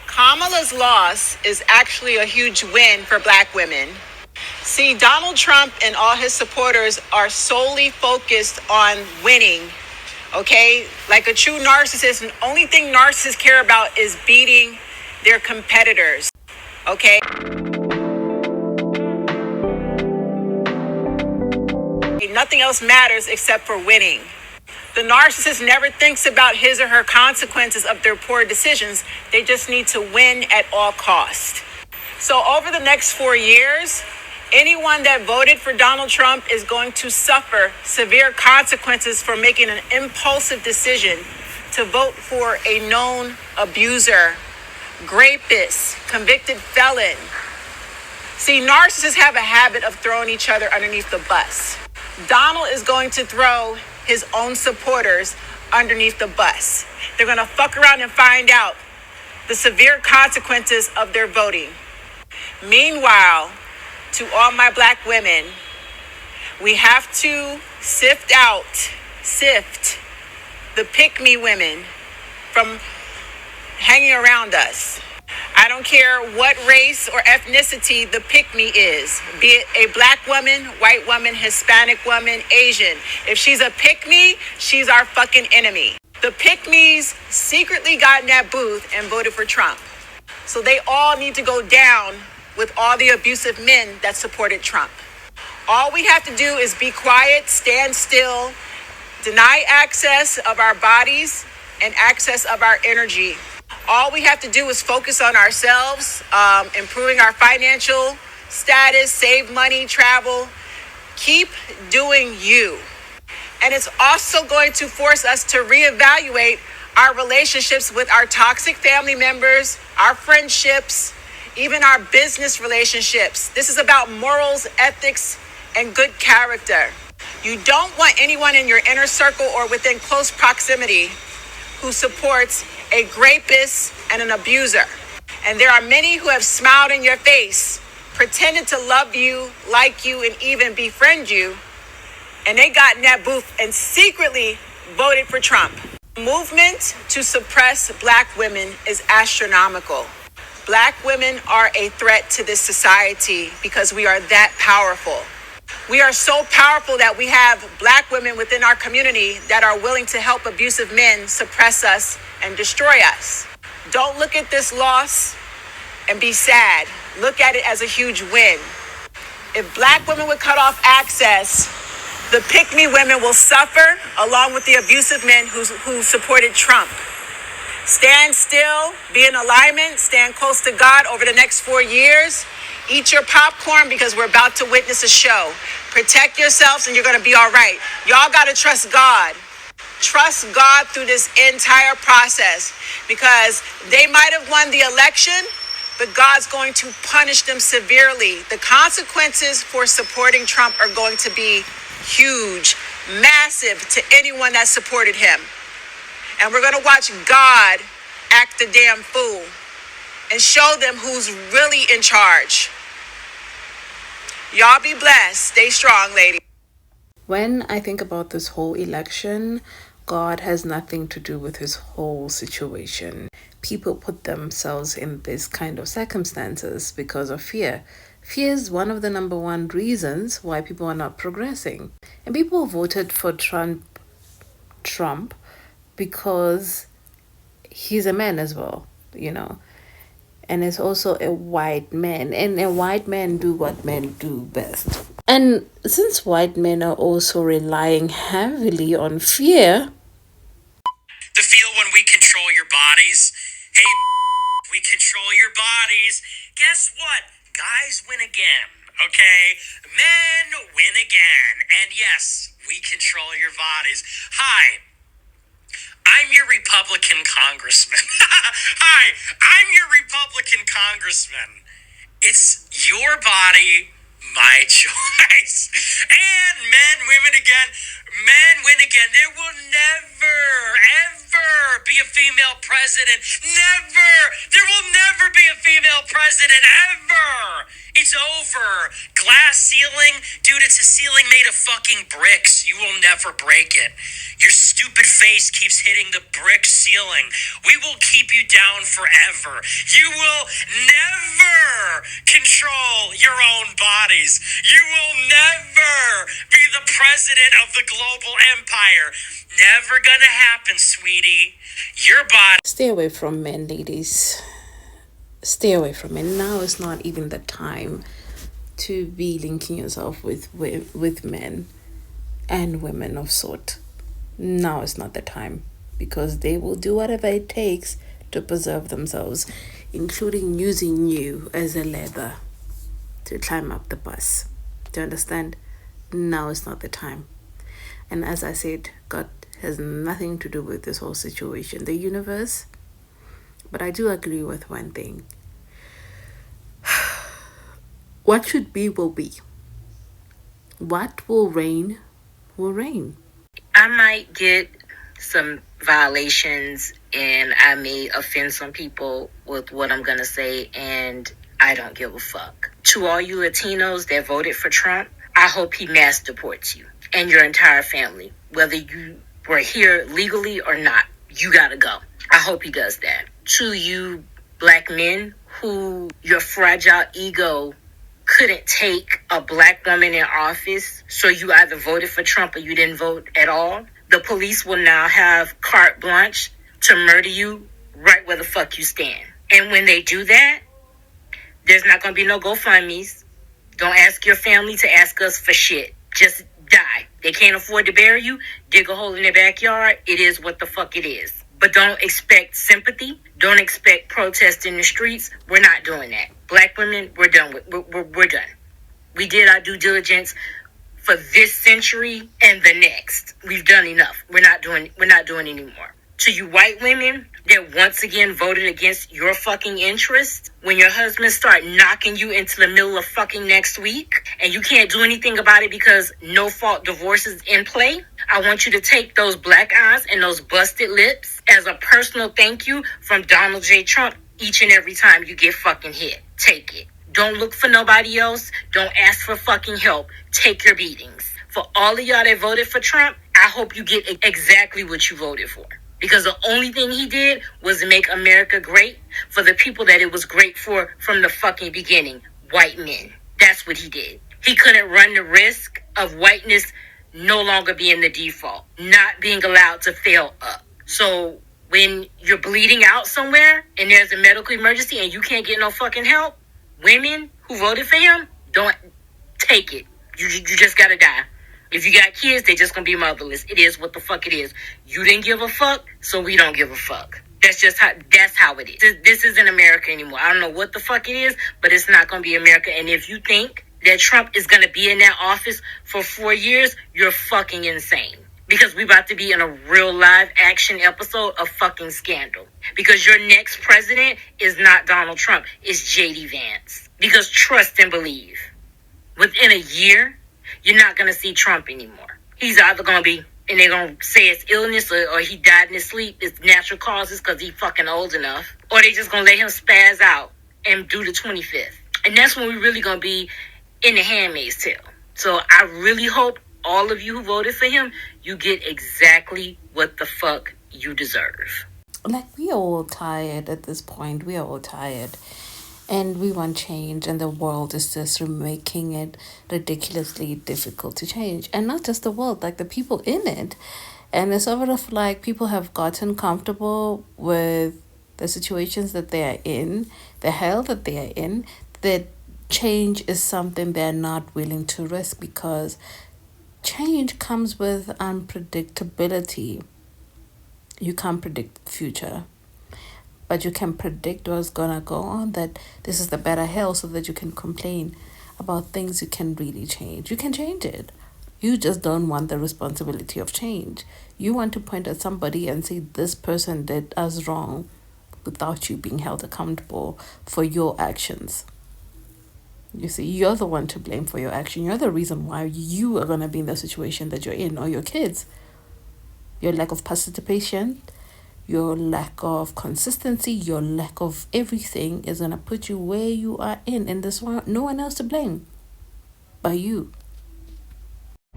Kamala's loss is actually a huge win for black women. See, Donald Trump and all his supporters are solely focused on winning, okay? Like a true narcissist, the only thing narcissists care about is beating their competitors, okay? Nothing else matters except for winning. The narcissist never thinks about his or her consequences of their poor decisions. They just need to win at all costs. So over the next 4 years, anyone that voted for Donald Trump is going to suffer severe consequences for making an impulsive decision to vote for a known abuser, rapist, convicted felon. See, narcissists have a habit of throwing each other underneath the bus. Donald is going to throw his own supporters underneath the bus. They're going to fuck around and find out the severe consequences of their voting. Meanwhile, to all my black women, we have to sift the pick-me women from hanging around us. I don't care what race or ethnicity the pick-me is, be it a black woman, white woman, Hispanic woman, Asian. If she's a pick-me, she's our fucking enemy. The pick-me's secretly got in that booth and voted for Trump. So they all need to go down with all the abusive men that supported Trump. All we have to do is be quiet, stand still, deny access of our bodies and access of our energy. All we have to do is focus on ourselves, improving our financial status, save money, travel. Keep doing you. And it's also going to force us to reevaluate our relationships with our toxic family members, our friendships, even our business relationships. This is about morals, ethics, and good character. You don't want anyone in your inner circle or within close proximity who supports a rapist and an abuser. And there are many who have smiled in your face, pretended to love you, like you, and even befriend you. And they got in that booth and secretly voted for Trump. The movement to suppress black women is astronomical. Black women are a threat to this society because we are that powerful. We are so powerful that we have black women within our community that are willing to help abusive men suppress us and destroy us. Don't look at this loss and be sad. Look at it as a huge win. If black women would cut off access, the pick-me women will suffer along with the abusive men who supported Trump. Stand still, be in alignment, stand close to God over the next 4 years. Eat your popcorn because we're about to witness a show. Protect yourselves and you're going to be all right. Y'all got to trust God. Trust God through this entire process because they might have won the election, but God's going to punish them severely. The consequences for supporting Trump are going to be huge, massive to anyone that supported him. And we're going to watch God act the damn fool and show them who's really in charge. Y'all be blessed. Stay strong, ladies. When I think about this whole election, God has nothing to do with this whole situation. People put themselves in this kind of circumstances because of fear. Fear is one of the number one reasons why people are not progressing. And people voted for Trump because he's a man as well, and it's also a white man, and a white man do what men do best. And since white men are also relying heavily on fear, the feel when we control your bodies. Hey, we control your bodies. Guess what? Guys win again, okay? Men win again. And yes, we control your bodies. Hi, I'm your Republican congressman. Hi, I'm your Republican congressman. It's your body, my choice. And men, women again. Men win again. There will never, ever be a female president. Never. There will never be a female president, ever. It's over. Glass ceiling? Dude, it's a ceiling made of fucking bricks. You will never break it. Your stupid face keeps hitting the brick ceiling. We will keep you down forever. You will never control your own bodies. You will never be the president of the global empire. Never gonna happen, sweetie. Your body. Stay away from men, ladies. Stay away from it. Now is not even the time to be linking yourself with men and women of sort. Now is not the time, because they will do whatever it takes to preserve themselves, including using you as a lever to climb up the bus. Do you understand? Now is not the time. And as I said, God has nothing to do with this whole situation. The universe. But I do agree with one thing. What should be will be. What will reign will reign. I might get some violations and I may offend some people with what I'm going to say, and I don't give a fuck. To all you Latinos that voted for Trump, I hope he mass deports you and your entire family. Whether you were here legally or not, you gotta go. I hope he does that. To you black men who your fragile ego couldn't take a black woman in office, so you either voted for Trump or you didn't vote at all, the police will now have carte blanche to murder you right where the fuck you stand. And when they do that, there's not going to be no GoFundMes. Don't ask your family to ask us for shit. Just die. They can't afford to bury you. Dig a hole in their backyard. It is what the fuck it is. But don't expect sympathy. Don't expect protest in the streets. We're not doing that. Black women, we're done. We're done. We did our due diligence for this century and the next. We've done enough. We're not doing anymore. To you white women that once again voted against your fucking interests, when your husbands start knocking you into the middle of fucking next week and you can't do anything about it because no fault divorce is in play, I want you to take those black eyes and those busted lips as a personal thank you from Donald J. Trump each and every time you get fucking hit. Take it. Don't look for nobody else. Don't ask for fucking help. Take your beatings. For all of y'all that voted for Trump, I hope you get exactly what you voted for. Because the only thing he did was make America great for the people that it was great for from the fucking beginning. White men. That's what he did. He couldn't run the risk of whiteness no longer being the default. Not being allowed to fail up. So when you're bleeding out somewhere and there's a medical emergency and you can't get no fucking help, women who voted for him, don't take it. You just gotta die. If you got kids, they just gonna be motherless. It is what the fuck it is. You didn't give a fuck, so we don't give a fuck. That's how it is. This isn't America anymore. I don't know what the fuck it is, but it's not gonna be America. And if you think that Trump is gonna be in that office for 4 years, you're fucking insane. Because we about to be in a real live action episode of fucking Scandal. Because your next president is not Donald Trump, it's J.D. Vance. Because trust and believe, within a year, you're not going to see Trump anymore. He's either going to be, and they're going to say it's illness or he died in his sleep, it's natural causes because he's fucking old enough. Or they just going to let him spaz out and do the 25th. And that's when we're really going to be in the Handmaid's Tale. So I really hope all of you who voted for him, you get exactly what the fuck you deserve. Like, we are all tired at this point. We are all tired. And we want change, and the world is just making it ridiculously difficult to change. And not just the world, like the people in it. And it's sort of like people have gotten comfortable with the situations that they are in, the hell that they are in, that change is something they're not willing to risk, because change comes with unpredictability. You can't predict the future, but you can predict what's gonna go on, that this is the better hell, so that you can complain about things you can really change. You can change it. You just don't want the responsibility of change. You want to point at somebody and say this person did us wrong without you being held accountable for your actions. You see, you're the one to blame for your action. You're the reason why you are going to be in the situation that you're in, or your kids. Your lack of participation Your lack of consistency, your lack of everything is going to put you where you are in this one. No one else to blame but you.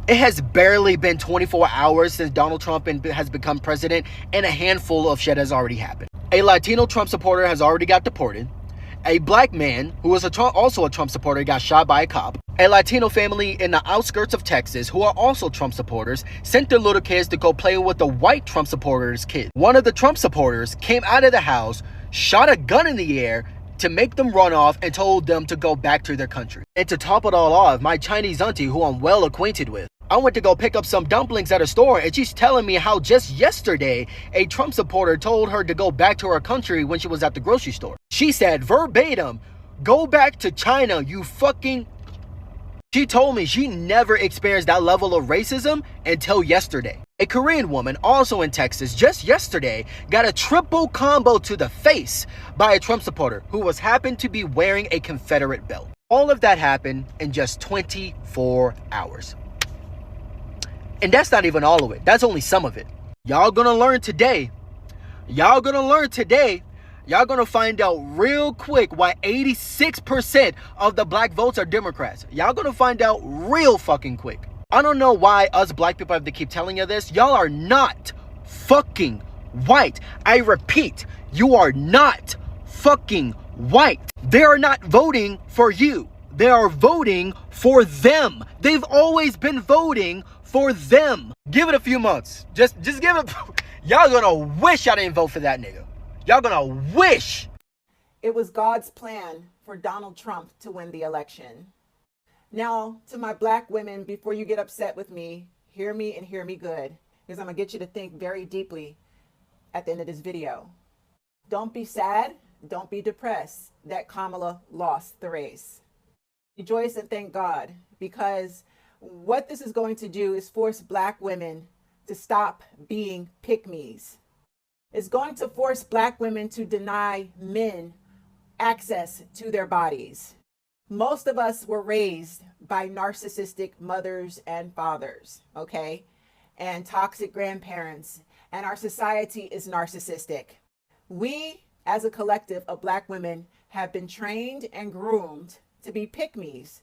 It has barely been 24 hours since Donald Trump has become president, and a handful of shit has already happened. A Latino Trump supporter has already got deported. A black man who was also a Trump supporter got shot by a cop. A Latino family in the outskirts of Texas who are also Trump supporters sent their little kids to go play with the white Trump supporters' kids. One of the Trump supporters came out of the house, shot a gun in the air to make them run off, and told them to go back to their country. And to top it all off, my Chinese auntie, who I'm well acquainted with, I went to go pick up some dumplings at a store, and she's telling me how just yesterday a Trump supporter told her to go back to her country when she was at the grocery store. She said verbatim, "Go back to China, you fucking..." She told me she never experienced that level of racism until yesterday. A Korean woman, also in Texas, just yesterday got a triple combo to the face by a Trump supporter who happened to be wearing a Confederate belt. All of that happened in just 24 hours. And that's not even all of it. That's only some of it. Y'all gonna learn today. Y'all gonna find out real quick why 86% of the black votes are Democrats. Y'all gonna find out real fucking quick. I don't know why us black people have to keep telling you this. Y'all are not fucking white. I repeat, you are not fucking white. They are not voting for you. They are voting for them. They've always been voting for them. Give it a few months. Just give it. Y'all gonna wish I didn't vote for that nigga. Y'all gonna wish. It was God's plan for Donald Trump to win the election. Now, to my black women, before you get upset with me, hear me and hear me good, because I'm gonna get you to think very deeply at the end of this video. Don't be sad, don't be depressed that Kamala lost the race. Rejoice and thank God, because what this is going to do is force black women to stop being pick-me's. It's going to force black women to deny men access to their bodies. Most of us were raised by narcissistic mothers and fathers, okay? And toxic grandparents, and our society is narcissistic. We, as a collective of black women, have been trained and groomed to be pick-me's,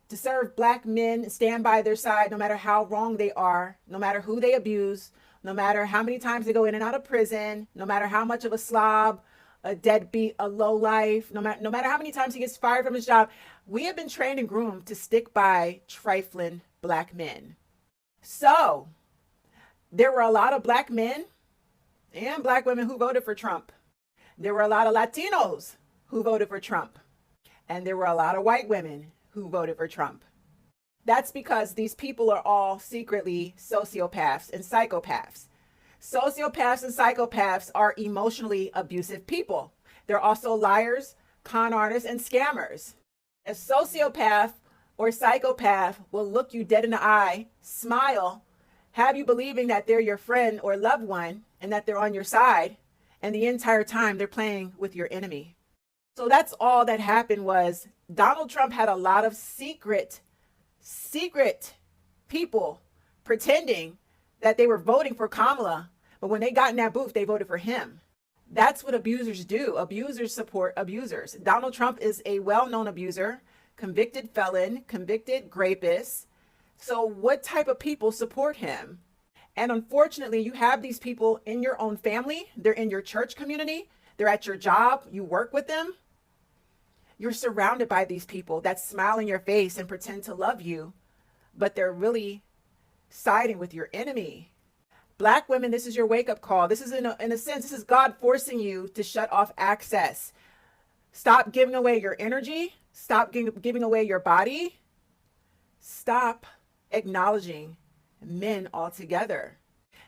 to serve black men, stand by their side no matter how wrong they are, no matter who they abuse, no matter how many times they go in and out of prison, no matter how much of a slob, a deadbeat, a lowlife, no matter how many times he gets fired from his job. We have been trained and groomed to stick by trifling black men. So there were a lot of black men and black women who voted for Trump. There were a lot of Latinos who voted for Trump. And there were a lot of white women who voted for Trump. That's because these people are all secretly sociopaths and psychopaths. Sociopaths and psychopaths are emotionally abusive people. They're also liars, con artists, and scammers. A sociopath or psychopath will look you dead in the eye, smile, have you believing that they're your friend or loved one and that they're on your side, and the entire time they're playing with your enemy. So that's all that happened. Was Donald Trump had a lot of secret people pretending that they were voting for Kamala, but when they got in that booth, they voted for him. That's what abusers do. Abusers support abusers. Donald Trump is a well-known abuser, convicted felon, convicted rapist. So what type of people support him? And unfortunately, you have these people in your own family. They're in your church community. They're at your job. You work with them. You're surrounded by these people that smile in your face and pretend to love you, but they're really siding with your enemy. Black women, this is your wake-up call. This is, in a sense, this is God forcing you to shut off access. Stop giving away your energy. Stop giving away your body. Stop acknowledging men altogether.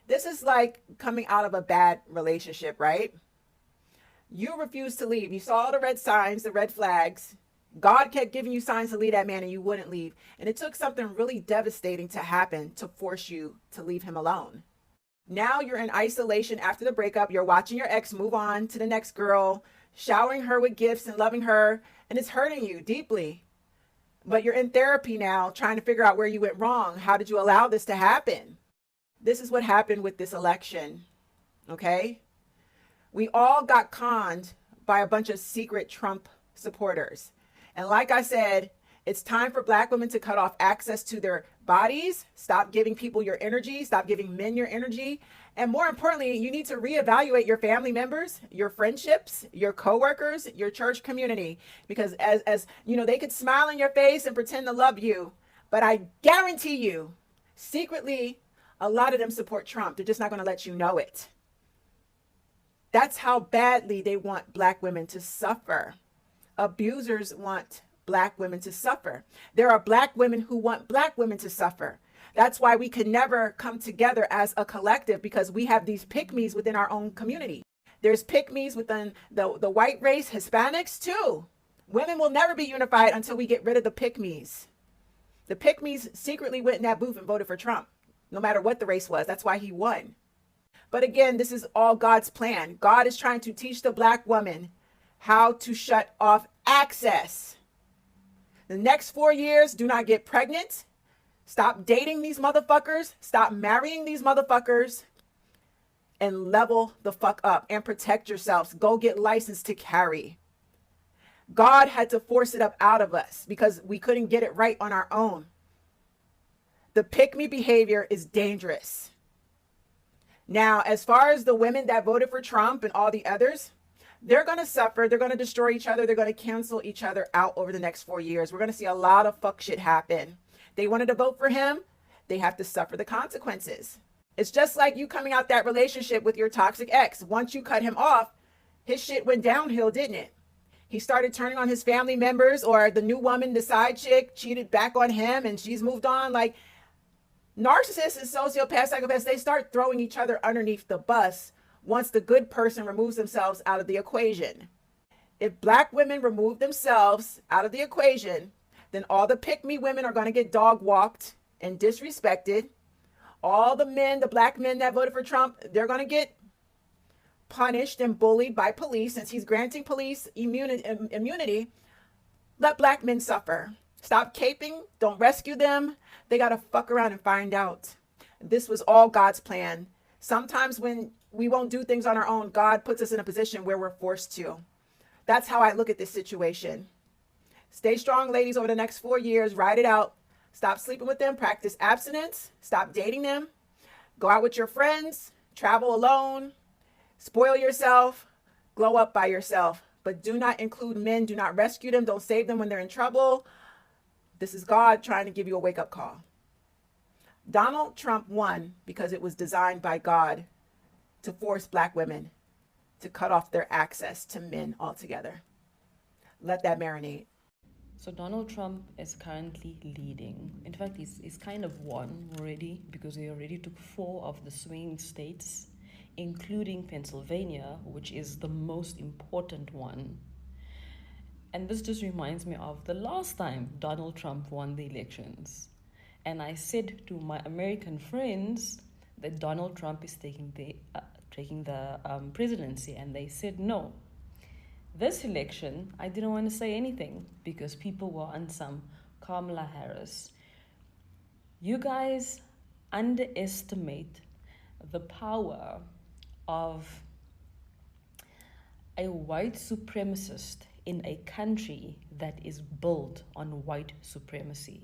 This is like coming out of a bad relationship, right? You refused to leave. You saw the red signs, the red flags. God kept giving you signs to leave that man and you wouldn't leave. And it took something really devastating to happen to force you to leave him alone. Now you're in isolation after the breakup. You're watching your ex move on to the next girl, showering her with gifts and loving her, and it's hurting you deeply. But you're in therapy now, trying to figure out where you went wrong. How did you allow this to happen? This is what happened with this election, okay? We all got conned by a bunch of secret Trump supporters. And like I said, it's time for Black women to cut off access to their bodies, stop giving people your energy, stop giving men your energy. And more importantly, you need to reevaluate your family members, your friendships, your coworkers, your church community. Because as you know, they could smile in your face and pretend to love you. But I guarantee you, secretly, a lot of them support Trump. They're just not going to let you know it. That's how badly they want Black women to suffer. Abusers want Black women to suffer. There are Black women who want Black women to suffer. That's why we can never come together as a collective, because we have these pick-me's within our own community. There's pick-me's within the white race, Hispanics too. Women will never be unified until we get rid of the pick-me's. The pick-me's secretly went in that booth and voted for Trump, no matter what the race was. That's why he won. But again, this is all God's plan. God is trying to teach the Black woman how to shut off access. The next 4 years, do not get pregnant. Stop dating these motherfuckers. Stop marrying these motherfuckers. And level the fuck up and protect yourselves. Go get licensed to carry. God had to force it up out of us because we couldn't get it right on our own. The pick-me behavior is dangerous. Now, as far as the women that voted for Trump and all the others, they're going to suffer. They're going to destroy each other. They're going to cancel each other out over the next 4 years. We're going to see a lot of fuck shit happen. They wanted to vote for him. They have to suffer the consequences. It's just like you coming out that relationship with your toxic ex. Once you cut him off, his shit went downhill, didn't it? He started turning on his family members, or the new woman, the side chick, cheated back on him and she's moved on. Like, narcissists and sociopaths, psychopaths, they start throwing each other underneath the bus once the good person removes themselves out of the equation. If Black women remove themselves out of the equation, then all the pick-me women are going to get dog-walked and disrespected. All the men, the Black men that voted for Trump, they're going to get punished and bullied by police. Since he's granting police immunity, let Black men suffer. Stop caping. Don't rescue them. They got to fuck around and find out. This was all God's plan. Sometimes when we won't do things on our own, God puts us in a position where we're forced to. That's how I look at this situation. Stay strong, ladies, over the next 4 years. Ride it out. Stop sleeping with them. Practice abstinence. Stop dating them. Go out with your friends. Travel alone. Spoil yourself. Glow up by yourself. But do not include men. Do not rescue them. Don't save them when they're in trouble. This is God trying to give you a wake-up call. Donald Trump won because it was designed by God to force Black women to cut off their access to men altogether. Let that marinate. So Donald Trump is currently leading. In fact, he's kind of won already, because he already took 4 of the swing states, including Pennsylvania, which is the most important one. And this just reminds me of the last time Donald Trump won the elections. And I said to my American friends that Donald Trump is taking the presidency, and they said no. This election, I didn't want to say anything because people were on some Kamala Harris. You guys underestimate the power of a white supremacist in a country that is built on white supremacy.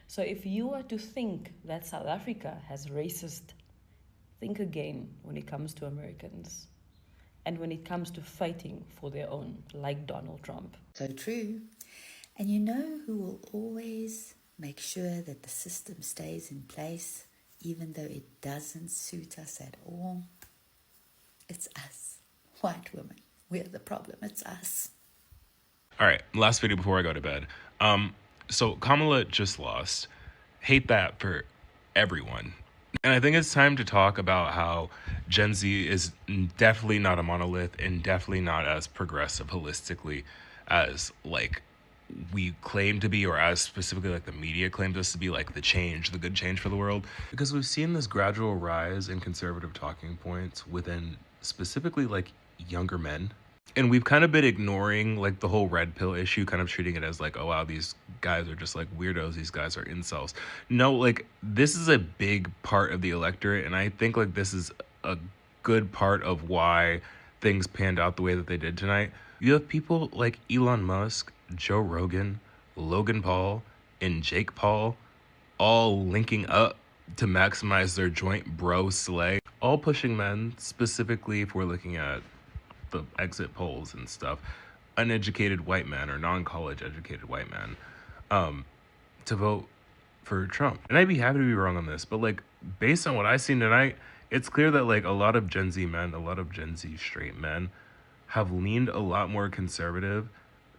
So if you are to think that South Africa has racist, think again when it comes to Americans and when it comes to fighting for their own, like Donald Trump. So true. And you know who will always make sure that the system stays in place, even though it doesn't suit us at all? It's us, white women. We're the problem. It's us. All right, last video before I go to bed. So Kamala just lost. Hate that for everyone. And I think it's time to talk about how Gen Z is definitely not a monolith and definitely not as progressive holistically as like we claim to be, or as specifically like the media claims us to be, like the change, the good change for the world. Because we've seen this gradual rise in conservative talking points within specifically like younger men. And we've kind of been ignoring like the whole red pill issue, kind of treating it as like, oh wow, these guys are just like weirdos, these guys are incels. No, like this is a big part of the electorate, and I think like this is a good part of why things panned out the way that they did tonight. You have people like Elon Musk, Joe Rogan, Logan Paul, and Jake Paul all linking up to maximize their joint bro slay, all pushing men, specifically if we're looking at the exit polls and stuff, uneducated white men or non-college educated white men, to vote for Trump. And I'd be happy to be wrong on this, but like based on what I've seen tonight, it's clear that like a lot of Gen Z men, a lot of Gen Z straight men have leaned a lot more conservative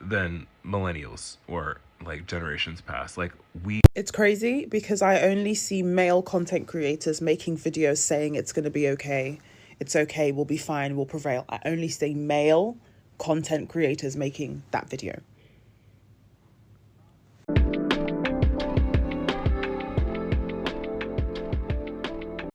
than millennials or like generations past. Like It's crazy because I only see male content creators making videos saying it's going to be okay. It's okay, we'll be fine, we'll prevail. I only see male content creators making that video.